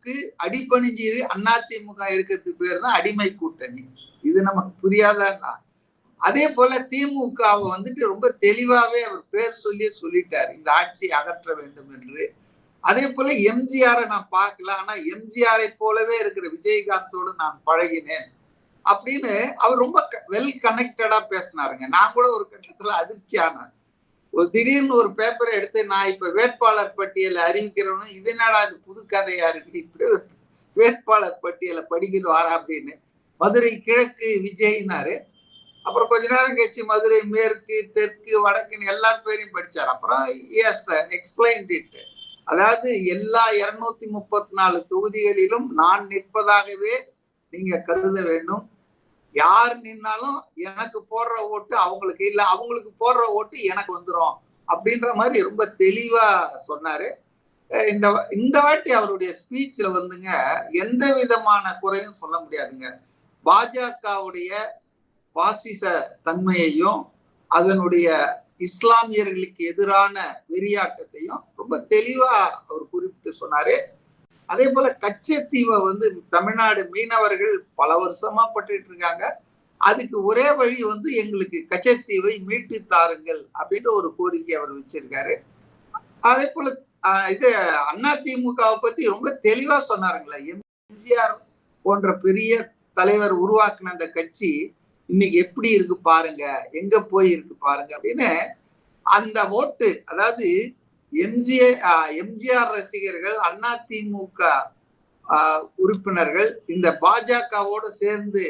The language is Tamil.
பாஜகவுக்கு அடிபணிஞ்சு அதிமுக இருக்கிறதுக்கு பேர் தான் அடிமை கூட்டணி. இது நமக்கு புரியாதா? அதே போல திமுகவை வந்துட்டு ரொம்ப தெளிவாவே அவர் பேர் சொல்லிட்டாரு, இந்த ஆட்சியை அகற்ற வேண்டும் என்று. அதே போல எம்ஜிஆரை நான் பார்க்கல, ஆனா எம்ஜிஆரை போலவே இருக்கிற விஜயகாந்தோடு நான் பழகினேன் அப்படின்னு அவர் ரொம்ப வெல் கனெக்டடா பேசினாருங்க. நான் கூட ஒரு கட்டத்துல அதிர்ச்சி ஆனேன். ஒரு திடீர்னு ஒரு பேப்பரை எடுத்து நான் இப்ப வேட்பாளர் பட்டியலை அறிவிக்கிறோன்னு, இது என்னடா இது புது கதையா இருக்கு, இப்ப வேட்பாளர் பட்டியலை படிக்கிறாரா அப்படின்னு. மதுரை கிழக்கு விஜய்னாரு. அப்புறம் கொஞ்ச நேரம் கழிச்சு மதுரை மேற்கு, தெற்கு, வடக்குன்னு எல்லா பேரையும் படிச்சார். அப்புறம் எஸ் எக்ஸ்பிளைன்ட் இட். அதாவது எல்லா 234 தொகுதிகளிலும் நான் நிற்பதாகவே நீங்க கருத வேண்டும். யார் நின்னாலும் எனக்கு போடுற ஓட்டு அவங்களுக்கு இல்ல, அவங்களுக்கு போடுற ஓட்டு எனக்கு வந்துடும் அப்படின்ற மாதிரி ரொம்ப தெளிவா சொன்னாரு. இந்த வாட்டி அவருடைய ஸ்பீச்ல வந்துங்க எந்த விதமான குறையும் சொல்ல முடியாதுங்க. பாஜகவுடைய பாசிச தன்மையையும் அதனுடைய இஸ்லாமியர்களுக்கு எதிரான வெறியாட்டத்தையும் ரொம்ப தெளிவா அவர் குறிப்பிட்டு சொன்னாரு. அதே போல கச்சத்தீவை வந்து தமிழ்நாடு மீனவர்கள் பல வருஷமா பட்டுட்டு இருக்காங்க. அதுக்கு ஒரே வழி வந்து எங்களுக்கு கச்சத்தீவை மீட்டு தாருங்கள் அப்படின்ற ஒரு கோரிக்கை அவர் வச்சிருக்காரு. அதே போல இது அதிமுகவை பத்தி ரொம்ப தெளிவா சொன்னாருங்களா. எம்ஜிஆர் போன்ற பெரிய தலைவர் உருவாக்குன அந்த கட்சி இன்னைக்கு எப்படி இருக்கு பாருங்க, எங்க போய் இருக்கு பாருங்க அப்படின்னு. அந்த ஓட்டு, அதாவது எம்ஜிஆர் ரசிகர்கள், அதிமுக உறுப்பினர்கள் இந்த பாஜகவோடு சேர்ந்து